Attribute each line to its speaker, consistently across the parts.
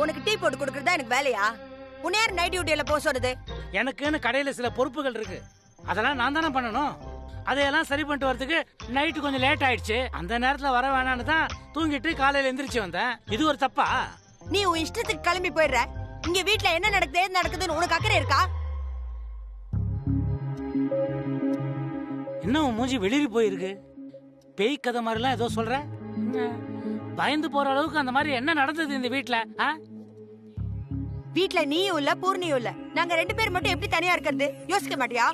Speaker 1: உனக்கு டீ போட்டு கொடுக்கறதா எனக்கு வேலையா? உன்னை யார் நைட் டியூட்டியில போக சொல்றது?
Speaker 2: எனக்குன்னு கடையில சில பொறுப்புகள் இருக்கு, அதெல்லாம் நான் தானே பண்ணணும். அதையெல்லாம் சரி பண்ணிட்டு வரதுக்கு நைட்டு கொஞ்சம் லேட் ஆயிடுச்சு. அந்த நேரத்துல வர வேணான்னு தான் தூங்கிட்டு காலையில எந்திரிச்சு வந்தேன். இது ஒரு தப்பா?
Speaker 1: நீ உன் இஷ்டத்துக்கு கிளம்பி போயிடுற. இங்க வீட்ல என்ன நடக்குது ஏது நடக்குதுன்னு உனக்கு அக்கறை இருக்கா?
Speaker 2: இன்னும் மூஞ்சி வெளியே போயிருக்கு. பேய் கதை மாதிரிலாம் ஏதோ சொல்ற. பயந்து போற அளவுக்கு அந்த மாதிரி என்ன நடந்தது இந்த வீட்ல?
Speaker 1: வீட்ல நீயும் இல்ல பூர்ணியும் இல்ல, நாங்க 2 பேர் மட்டும் எப்படி தனியா இருக்கிறது யோசிக்க மாட்டியா?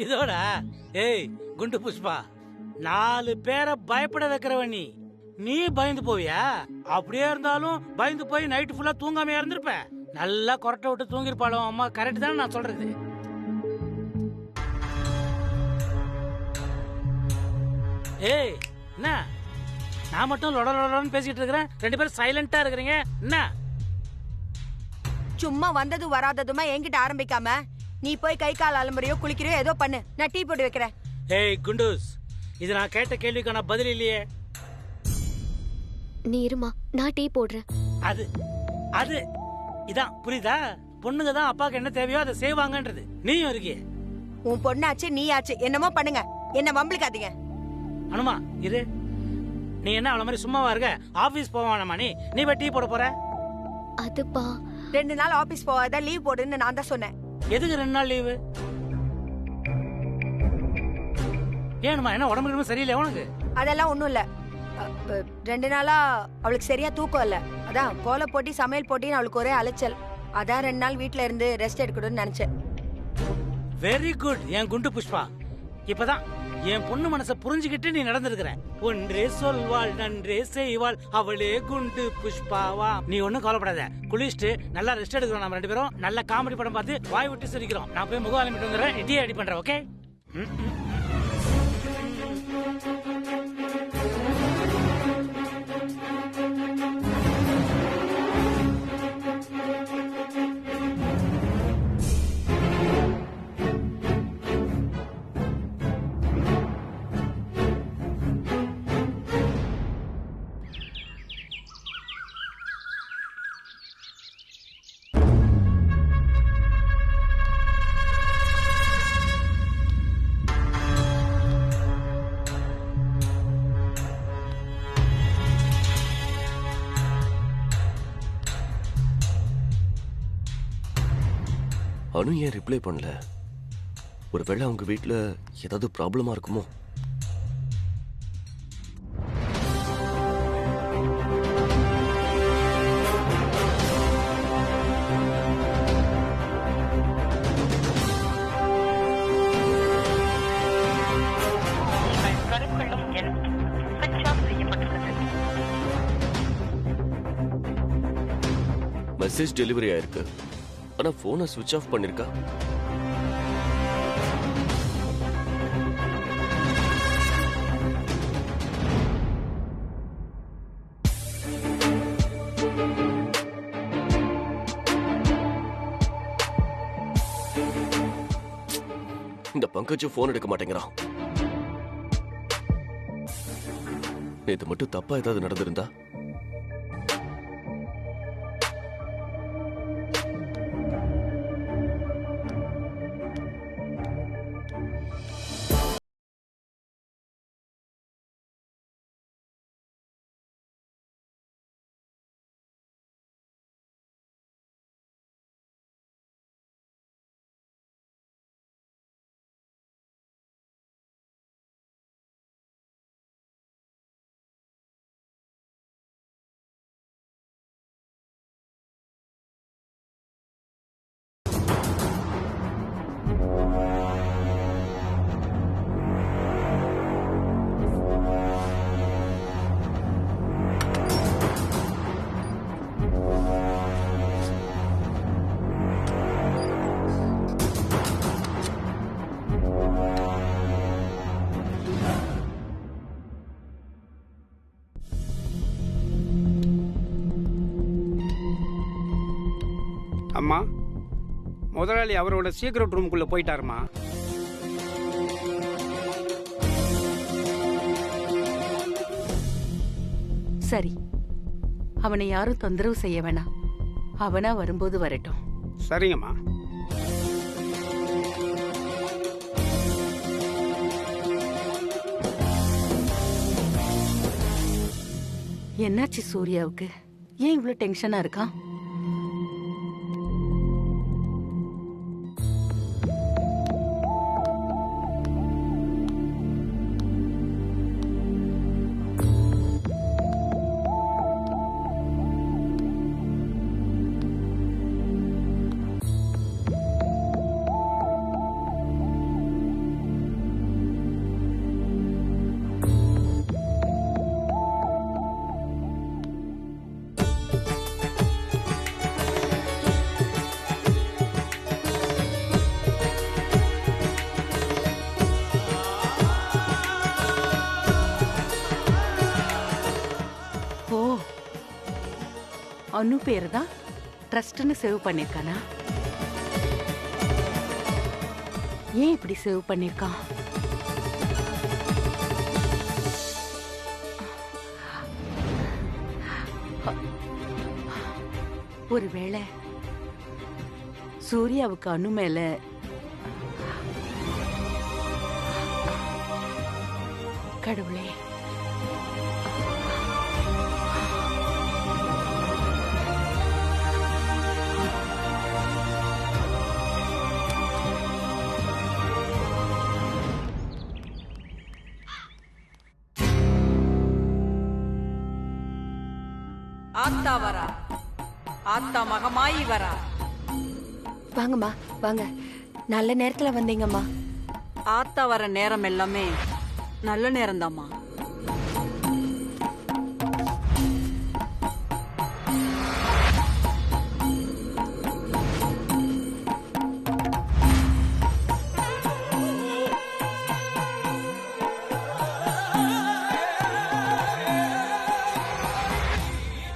Speaker 2: இதோட ஏய் குண்டு புஷ்பா, 4 பேரை பயப்பட வைக்கிறவ நீ. நீ பயந்து போவியா? அப்படியே இருந்தாலும் பயந்து போய் நைட்டு ஃபுல்லா தூங்காம இருந்திருப்ப. நல்லா கொரட்டை விட்டு தூங்கிருப்பாளோ அம்மா. கரெக்ட் தானே நான் சொல்றது? ஏய் என்ன நான் மட்டும் லொட லொடன்னு பேசிட்டு இருக்கிறேன், 2 பேரும் சைலண்டா இருக்கிறீங்க என்ன?
Speaker 1: சும்மா வந்ததும் வராததுமா என்கிட்ட ஆரம்பிக்காம நீ போய் கை கால் அலம்புறையோ குளிக்கிறியோ ஏதோ பண்ணு, நான் டீ போட்டு வைக்கிறேன்.
Speaker 2: ஏய் குண்டூஸ், இது நான் கேட்ட கேள்விக்கான பதில் இல்லையே.
Speaker 3: நீ இருமா, நான் டீ போடுறேன்.
Speaker 2: அது அது இதான் புரியுதா? பொண்ணுங்க தான் அப்பாக்கு என்ன தேவையோ அதை செய்வாங்கன்றது. நீயும் இருக்கியே.
Speaker 1: உன் பொண்ணாச்சு நீ ஆச்சு, என்னமோ பண்ணுங்க, என்ன வம்பிழுக்காதீங்க.
Speaker 2: அனுமா இரு, நீ என்ன அவள மாதிரி சும்மாவா இருக்க? ஆபீஸ் போவானமா நீ? நீ போய் டீ போட போற?
Speaker 3: அதுப்பா
Speaker 1: 2 நாள் ஆபீஸ் போவாத லீவ் போடுன்னு நான் தான் சொன்னேன்.
Speaker 2: எதுக்கு 2 நாள் லீவு? ஏனுமா என்ன உடம்புக்கு சரியில்லை உனக்கு?
Speaker 1: அதெல்லாம் ஒண்ணும் இல்ல. 2 நாளா அவளுக்கு சரியா தூக்கம் இல்ல. அதான் கோல போட்டி சமையல் போட்டின்னு அவளுக்கு ஒரே அலைச்சல். அதான் 2 நாள் வீட்ல இருந்து ரெஸ்ட் எடுக்கணும்னு நினைச்சேன்.
Speaker 2: வெரி குட் என் குண்டு புஷ்பா. இப்பதான் என் பொண்ணு மனச புரிஞ்சுக்கிட்டு நீ நடந்திருக்கிற. ஒன்றே சொல்வாள் நன்றே செய்வாள் அவளே குண்டு புஷ்பாவா. நீ ஒண்ணும் கவலைப்படாத, குளிச்சுட்டு நல்லா ரெஸ்ட் எடுக்கிறோம். நம்ம 2 பேரும் நல்ல காமெடி படம் பார்த்து வாய் விட்டு சிரிக்கிறோம். நான் போய் முகம் அலம்பிட்டு வந்துடுறேன், டீ ரெடி பண்றேன். ஓகே?
Speaker 4: அனு ஏன் ரிப்ளை பண்ணல? ஒருவேளை அவங்க வீட்ல ஏதாவது ப்ராப்ளமா இருக்குமோ? மெசேஜ் டெலிவரி ஆயிருக்கு, ஆனா போனை ஸ்விட்ச் ஆஃப் பண்ணிருக்கா. இந்த பங்கஜும் போன் எடுக்க மாட்டேங்கிறான். நேத்து மட்டும் தப்பா ஏதாவது நடந்திருந்தா?
Speaker 5: அம்மா, முதலாளி அவரோட சீக்ரெட் ரூமுக்குள்ள போயிட்டாருமா.
Speaker 6: சரி, அவனை யாரும் தொந்தரவு செய்ய வேணாம். அவனா வரும்போது வரட்டும்.
Speaker 5: சரிங்கம்மா.
Speaker 6: என்னாச்சு சூர்யாவுக்கு? ஏன் இவ்வளவு டென்ஷனா இருக்கான்? ஓ, அனு பேரு தான் ட்ரஸ்ட்னு சேவ் பண்ணிருக்கானா? ஏன் இப்படி சேவ் பண்ணிருக்கான்? ஒருவேளை சூர்யாவுக்கு அனு மேல கடவுளே,
Speaker 7: ஆத்தா வரா, ஆத்தா மகமாயி வரா.
Speaker 1: வாங்கம்மா வாங்க, நல்ல நேரத்துல வந்தீங்கம்மா.
Speaker 7: ஆத்தா வர நேரம் எல்லாமே நல்ல நேரம்தாம்மா.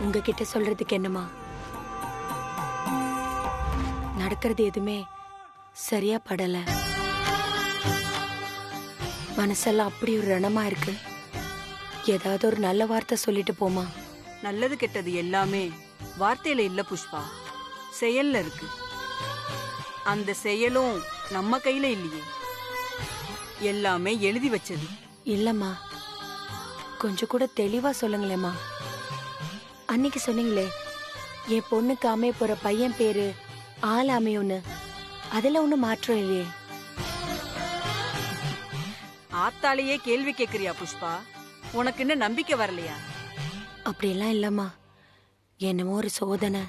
Speaker 1: உங்ககிட்ட சொல்றதுக்கு என்னம்மா, நடக்கிறது எதுவுமே சரியா படல. மனசெல்லாம் அப்படி ஒரு ரணமா இருக்கு. ஏதாவது ஒரு நல்ல வார்த்தை சொல்லிட்டு போமா.
Speaker 7: நல்லது கெட்டது எல்லாமே வார்த்தையில இல்ல புஷ்பா, செயல்ல இருக்கு. அந்த செயலும் நம்ம கையில இல்லையே, எல்லாமே எழுதி வச்சது.
Speaker 1: இல்லம்மா, கொஞ்சம் கூட தெளிவா சொல்லுங்களேம்மா. அன்னைக்கு சொன்னீங்களே என் பொண்ணுக்கு அமைய போற பையன் பேரு ஆள் அமையும்னு, அதுல ஒண்ணும் மாற்றம் இல்லையே.
Speaker 7: ஆத்தாலேயே கேள்வி கேக்குறியா புஷ்பா? உனக்கு இன்னும் நம்பிக்கை வரலையா?
Speaker 1: அப்படியெல்லாம் இல்லம்மா, என்னமோ ஒரு சோதனை.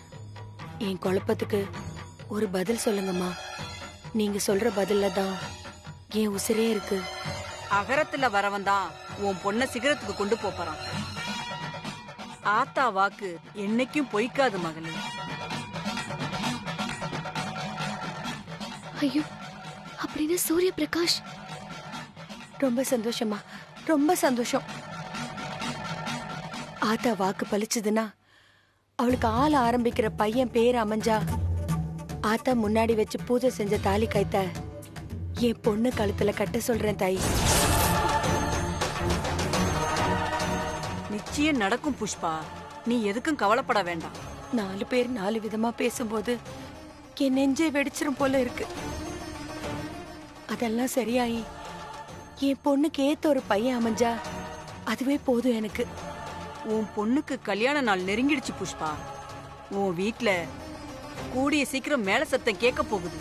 Speaker 1: என் குழப்பத்துக்கு ஒரு பதில் சொல்லுங்கம்மா. நீங்க சொல்ற பதில்ல தான் என் உசிரே இருக்கு.
Speaker 7: அகரத்துல வரவன் தான் உன் பொண்ண சிகரத்துக்கு கொண்டு போறான். ஆத்தா வாக்கு என்னைக்கும் பொய்க்காது மகளே.
Speaker 3: ஐயோ, அப்படின்னு சூரிய பிரகாஷ்.
Speaker 1: ரொம்ப சந்தோஷமா, ரொம்ப சந்தோஷம். ஆத்தா வாக்கு பலிச்சதுன்னா அவளுக்கு ஆள ஆரம்பிக்கிற பையன் பேர் அமைஞ்சா, ஆத்தா முன்னாடி வச்சு பூஜை செஞ்ச தாலி கைத்த என் பொண்ணு கழுத்துல கட்ட சொல்றேன் தாய்.
Speaker 7: நிச்சயம் நடக்கும் புஷ்பா, நீ எதுக்கும் கவலைப்பட வேண்டாம்.
Speaker 1: 4 பேர் 4 விதமா பேசும்போது என் நெஞ்சே வெடிச்சிரும் போல இருக்கு. அதெல்லாம் சரியாயி என் பொண்ணுக்கு ஏத்த ஒரு பையன் அமைஞ்சா அதுவே போதும் எனக்கு.
Speaker 7: உன் பொண்ணுக்கு கல்யாண நாள் நெருங்கிடுச்சு புஷ்பா. உன் வீட்ல கூடிய சீக்கிரம் மேல சத்தம் கேட்க போகுது.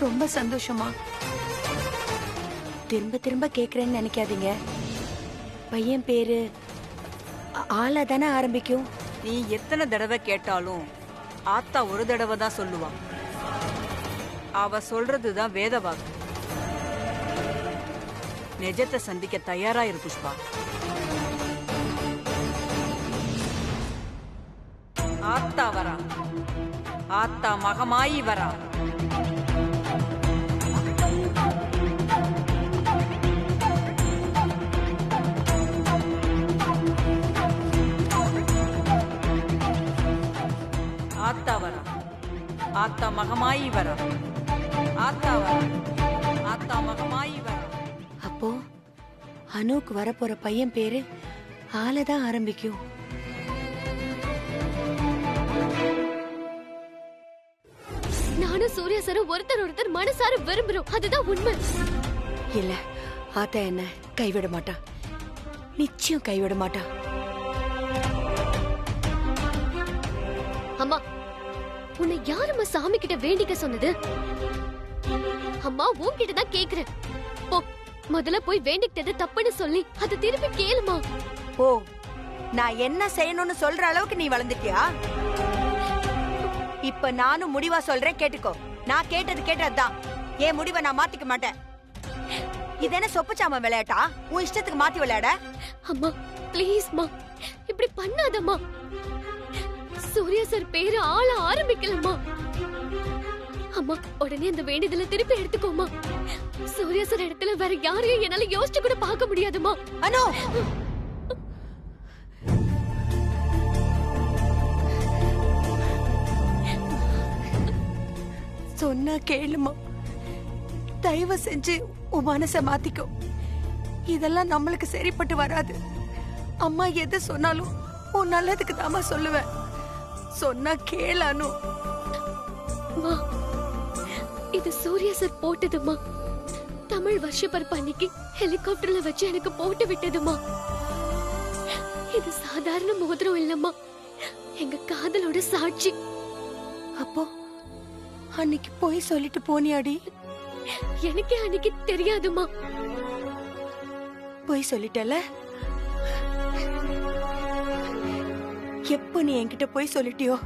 Speaker 1: ரொம்ப சந்தோஷமா. திரும்ப திரும்ப கேக்குறேன்னு நினைக்காதீங்க. பையன் பேரு ஆளா தானே ஆரம்பிக்கும்.
Speaker 7: நீ எத்தனை தடவை கேட்டாலும் ஆத்தா ஒரு தடவை தான் சொல்லுவா. அவ சொல்றதுதான் வேத வாக்கு. நிஜத்தை சந்திக்க தயாரா இரு புஷ்பா. ஆத்தா வரா, ஆத்தா மகமாயி வரா. ஆத்தா வரா, ஆத்தா மகமாயி வரா. ஆத்தா வரா, ஆத்தா மகமாயி வரா.
Speaker 1: அப்போ அனுக்கு வரப்போற பையன் பேரு ஆளதான் ஆரம்பிக்கும்.
Speaker 3: சூர்யா சார் ஒருத்தர் மனசார விரும்புறோம். அதுதான் உண்மை.
Speaker 1: இல்ல ஆத்தா என்ன கைவிட மாட்டா, நிச்சயம் கைவிட மாட்டா.
Speaker 3: அம்மா, உன்னை யாரம்மா சாமி கிட்ட வேண்டிக்க சொன்னது? அம்மா உன்கிட்ட தான் கேக்குறேன். போ, முதல்ல போய் வேண்டிக்கிட்டது தப்புன்னு சொல்லி அதை திருப்பி கேளுமா.
Speaker 1: ஓ, நான் என்ன செய்யணும்னு சொல்ற அளவுக்கு நீ வளர்ந்துட்டியா? இப்ப நானும் முடிவா சொல்றேன், கேட்டுக்கோ. நான் கேட்டதுதான். என் முடிவை நான் மாத்திக்க மாட்டேன். இது என்ன சொப்புச்சாம விளையாட்டா? உன் இஷ்டத்துக்கு மாத்தி விளையாட?
Speaker 3: அம்மா ப்ளீஸ்மா, இப்படி பண்ணாதம்மா. சூர்யா சார் பேரு ஆள ஆரம்பிக்கலம்மா. அம்மா உடனே அந்த வேண்டியதுல திருப்பி எடுத்துக்கோமா. சூர்யா சார் இடத்துல வேற யாரையும் என்னால யோசிச்சு கூட பார்க்க முடியாதுமா.
Speaker 1: அனு, சொன்னா கேளுமா. தயவு செஞ்சு உன் மனச மாத்திக்கோ. இதெல்லாம் நம்மளுக்கு சரிப்பட்டு வராது. அம்மா எது சொன்னாலும் உன் நல்லதுக்கு தாமா சொல்லுவேன். சொன்னா கேளானு.
Speaker 3: அம்மா, இது சூர்யா சார் போட்டதுமா. தமிழ் வருஷப்பருப்பு அன்னைக்கு ஹெலிகாப்டர்ல வச்சு எனக்கு போட்டு விட்டதுமா. இது சாதாரண மோதிரம் இல்லம்மா, எங்க காதலோட சாட்சி.
Speaker 1: அப்போ அன்னைக்கு போய் சொல்லிட்டு போனியாடி?
Speaker 3: எனக்கே அன்னைக்கு தெரியாதுமா.
Speaker 1: போய் சொல்லிட்டல? எப்ப நீ என்கிட்ட போய் சொல்லிட்டியோ,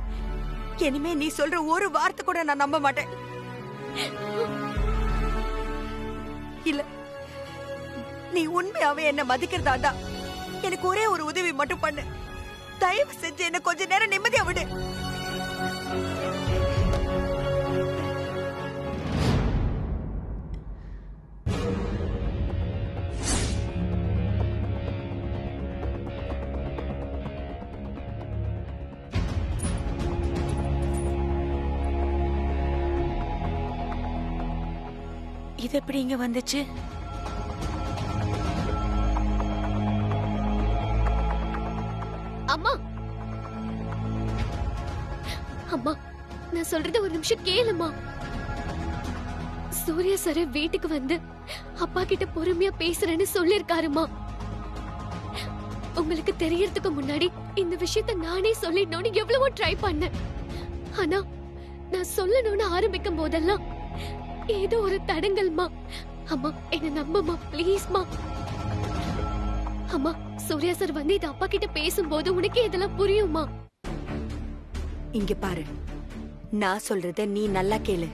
Speaker 1: இனிமே நீ சொல்ற ஒரு வார்த்தை கூட நான் நம்ப மாட்டேன். இல்ல, நீ உண்மையாவே என்ன மதிக்கிறதாண்டா எனக்கு ஒரே ஒரு உதவி மட்டும் பண்ணு. தயவு செஞ்சு என்ன கொஞ்ச நேரம் நிம்மதியா விடு. இது எப்படி இங்க வந்துச்சு?
Speaker 3: அம்மா, அம்மா நான் சொல்றது ஒரு நிமிஷம் கேளுமா. சூர்யா சார் வீட்டுக்கு வந்து அப்பா கிட்ட பொறுமையா பேசுறேன்னு சொல்லிருக்காருமா. உங்களுக்கு தெரியறதுக்கு முன்னாடி இந்த விஷயத்த நானே சொல்லிடணும்னு எவ்வளவோ ட்ரை பண்ணேன். ஆனா நான் சொல்லணும்னு ஆரம்பிக்கும் போதெல்லாம் ஏதோ ஒரு தடங்கல்மா. அம்மா என்ன நம்புமா ப்ளீஸ்மா. அம்மா, சூர்யா சார் வந்து இது அப்பா கிட்ட பேசும்போது உனக்கு இதெல்லாம் புரியுமா?
Speaker 1: இங்க பாரு, நான் சொல்றத நீ நல்லா கேளு.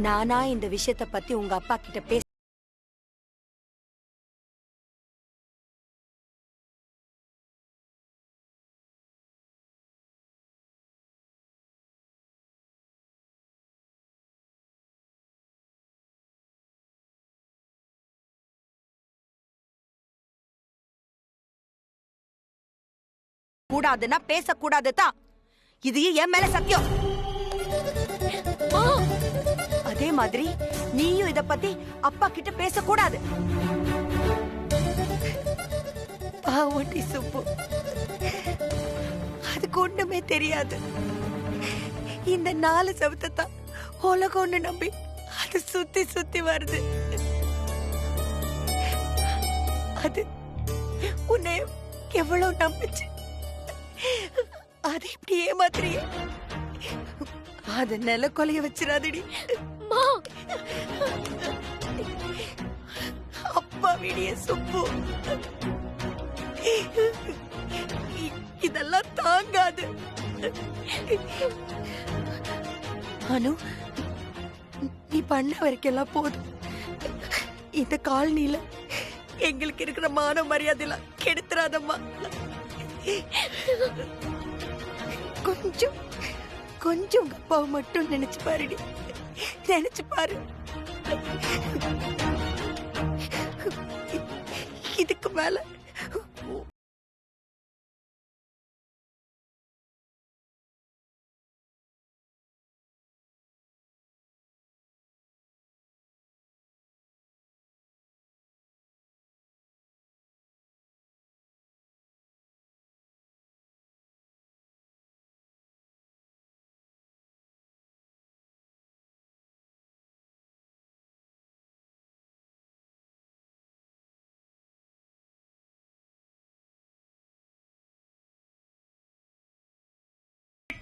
Speaker 1: நானா இந்த விஷயத்த பத்தி உங்க அப்பா கிட்ட பேச கூடாதுன்னா பேசக்கூடாது தான். இது என் மேல சத்தியம். அதே மாதிரி நீயும் இத பத்தி அப்பா கிட்ட பேசக்கூடாது. பாவண்டி சுப்பு, அதுக்கு ஒண்ணுமே தெரியாது. இந்த 4 செவத்தை தான் உலகம்னு நம்பி அது சுத்தி சுத்தி வருது. அது உன்னை எவ்வளவு நம்பிச்சு, அது இப்படி ஏமாத்திரிய. அத நில கொலைய வச்சிடாதடி. அப்பா விடிய சுப்பு, இதெல்லாம் தாங்காது. அனு, நீ பண்ண வரைக்கும் போதும். இந்த காலனில எங்களுக்கு இருக்கிற மான மரியாதையெல்லாம் கெடுத்துறாதம்மா. கொஞ்சம் கொஞ்சம் உங்க அப்பாவை மட்டும் நினைச்சு பாருடி. நினைச்சு பாரு. இதுக்கு மேல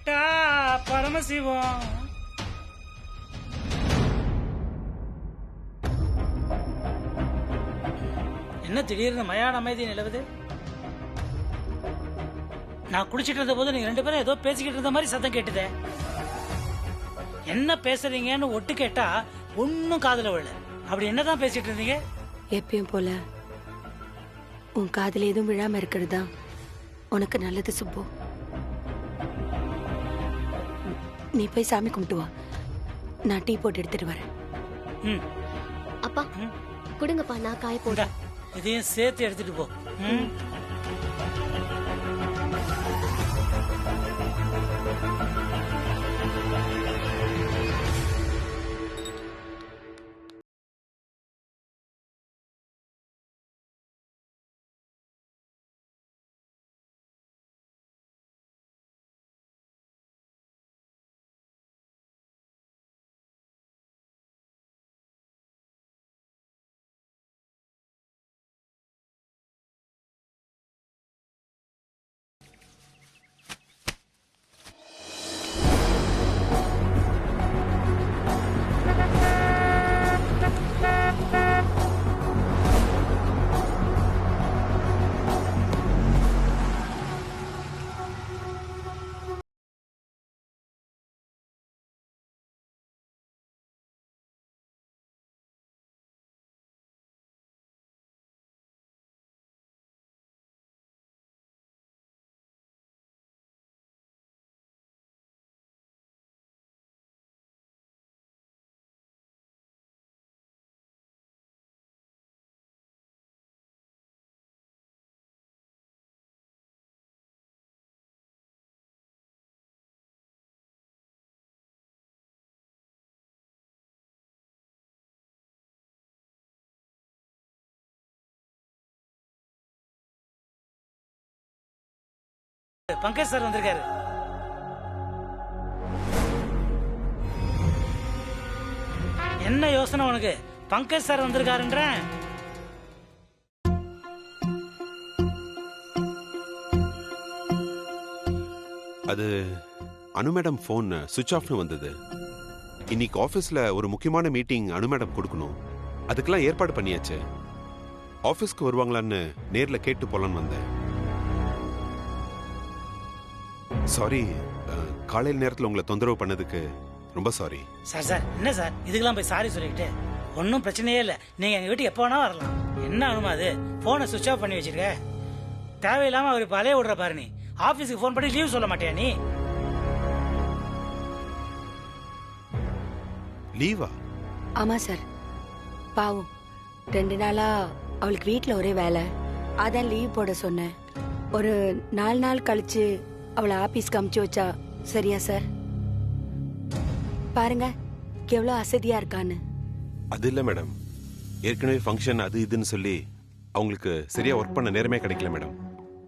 Speaker 2: கேட்டா பரமசிவம். என்ன திடீர்னு மயான அமைதி நிலவுது? நான் குடிச்சிட்டு இருந்த போது நீங்க 2 பேரும் ஏதோ பேசிக்கிட்டு இருந்த மாதிரி சத்தம் கேட்டுதே. என்ன பேசுறீங்கன்னு ஒட்டு கேட்டா ஒன்னும் காதுல விழல. அப்படி என்னதான் பேசிட்டு இருந்தீங்க?
Speaker 1: எப்பயும் போல உன் காதுல எதுவும் விழாம இருக்கிறதா உனக்கு நல்லது சுப்பு. நீ போய் சாமி கும்பிட்டு வா, நான் டீ போட்டு எடுத்துட்டு வரேன்.
Speaker 2: ம்,
Speaker 3: அப்பா கொடுங்கப்பா, நான் காய
Speaker 2: இந்தா,
Speaker 3: போடுறேன்.
Speaker 2: இதையும் சேர்த்து எடுத்துட்டு போ. ம். பங்கஜ் சார் வந்திருக்காரு. என்ன யோசனை உனக்கு? பங்கஜ் சார் வந்திருக்காருன்ற.
Speaker 8: அது அனு மேடம் ஃபோன் சுவிட்ச் ஆஃப்னு வந்தது. இன்னைக்கு ஆஃபீஸில் ஒரு முக்கியமான மீட்டிங் அனு மேடம் கொடுக்கணும். அதுக்கெல்லாம் ஏற்பாடு பண்ணியாச்சு. ஆஃபீஸ்க்கு வருவாங்களான்னு நேரில் கேட்டு போலான்னு வந்தேன். சாரி, காலையில் நேரத்தில் உங்களை தொந்தரவு பண்ணதுக்கு ரொம்ப சாரி.
Speaker 2: சார் சார் என்ன சார் இதுக்கெல்லாம் போய் சாரி சொல்லிக்கிட்டு? ஒன்றும் பிரச்சனையே இல்லை. நீங்கள் எங்கள் வீட்டுக்கு எப்போ வேணா வரலாம். என்ன அனுமா அது? ஃபோனை சுவிட்ச் ஆஃப் பண்ணி வச்சிருக்க. தேவையில்லாமல் அவர் இப்போ அலைய விடுற பாரு. நீ ஆஃபீஸுக்கு ஃபோன் பண்ணி லீவ் சொல்ல மாட்டியா? நீ
Speaker 8: லீவா?
Speaker 1: ஆமா சார், பாவம் 2 நாளா அவளுக்கு வீட்ல ஒரே வேலை, அதான் லீவ் போட சொன்னேன். ஒரு 4 நாள் கழிச்சு அவளை ஆபீஸ்க்கு அமுச்சு வச்சா சரியா சார்? பாருங்க எவ்வளவு அசதியா இருக்கான்னு.
Speaker 8: அது இல்லை மேடம், ஏற்கனவே ஃபங்க்ஷன் அது இதுன்னு சொல்லி அவங்களுக்கு சரியா ஒர்க் பண்ண நேரமே கிடைக்கல மேடம்.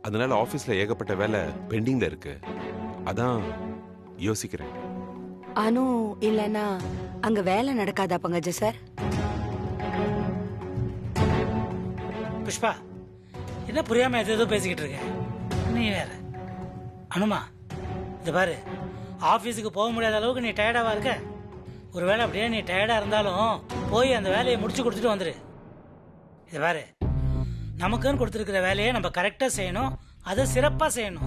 Speaker 8: அதனால ஆஃபீஸில் ஏகப்பட்ட வேலை பெண்டிங்கில் இருக்கு. அதான் யோசிக்கிறேன்.
Speaker 1: அனு இல்லைன்னா அங்க வேலை நடக்காதா பங்கஜ சார்?
Speaker 2: புஷ்பா என்ன புரியாம எதோ பேசிக்கிட்டு இருக்க? நீ வேற அனுமா, இது பாரு, ஆஃபீஸுக்கு போக முடியாத அளவுக்கு நீ டயர்டாவா இருக்க. ஒருவேளை அப்படியே நீ டயர்டா இருந்தாலும் போய் அந்த வேலையை முடிச்சு கொடுத்துட்டு வந்துரு. இது பாரு, நமக்குன்னு கொடுத்துருக்கிற வேலையை நம்ம கரெக்டா செய்யணும், அதை சிறப்பா செய்யணும்.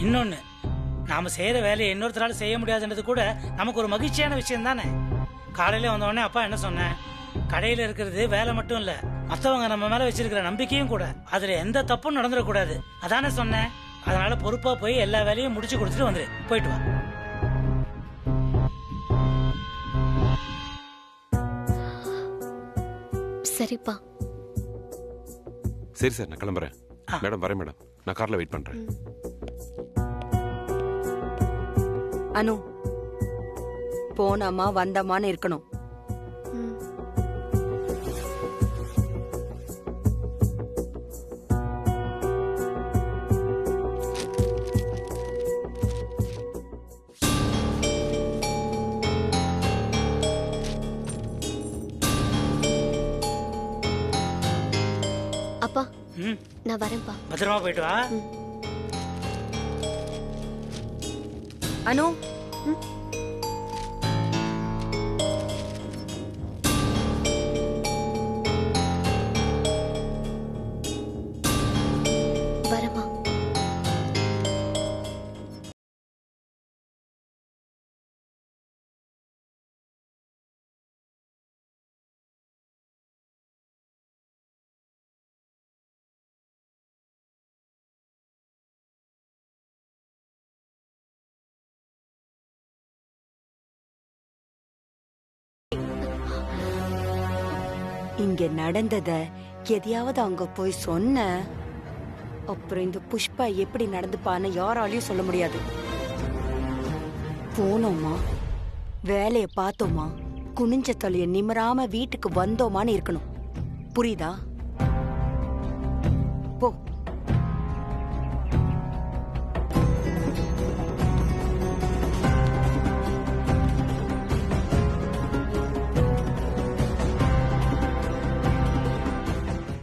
Speaker 2: இன்னொன்னு, நாம செய்யற வேலையை இன்னொருத்தரால செய்ய முடியாதுன்றது கூட நமக்கு ஒரு மகிழ்ச்சியான விஷயம் தானே. காலையில வந்த உடனே அப்பா என்ன சொன்னேன்? கடையில இருக்கிறது வேலை மட்டும் இல்ல, மத்தவங்க நம்ம மேல வச்சிருக்கிற நம்பிக்கையும் கூட. அதுல எந்த தப்பும் நடந்துடக்கூடாது, அதானே சொன்னேன். அதனால பொறுப்பா போய் எல்லா வேலையும் முடிச்சு கொடுத்துட்டு வந்துரு. போயிட்டு வா.
Speaker 3: சரிப்பா.
Speaker 8: சரி சார், நான் கிளம்புறேன். மேடம் வரேன் மேடம், நான் கார்ல வெயிட் பண்றேன்.
Speaker 1: அனு, போனாமா வந்தமான்னு இருக்கணும்.
Speaker 3: அப்பா நான் வரேன்ப்பா.
Speaker 2: பத்திரமா போயிட்டு வா.
Speaker 1: அனு
Speaker 3: வரமா.
Speaker 1: இங்க நடந்தத எதையாவது அங்க போய் சொன்ன அப்புறம் இந்த புஷ்பா எப்படி நடந்துப்பான்னு யாராலையும் சொல்ல முடியாது. போனோமா, வேலைய பார்த்தோமா, குனிஞ்ச தலைய நிமிராம வீட்டுக்கு வந்தோமான்னு இருக்கணும். புரியுதா? போ.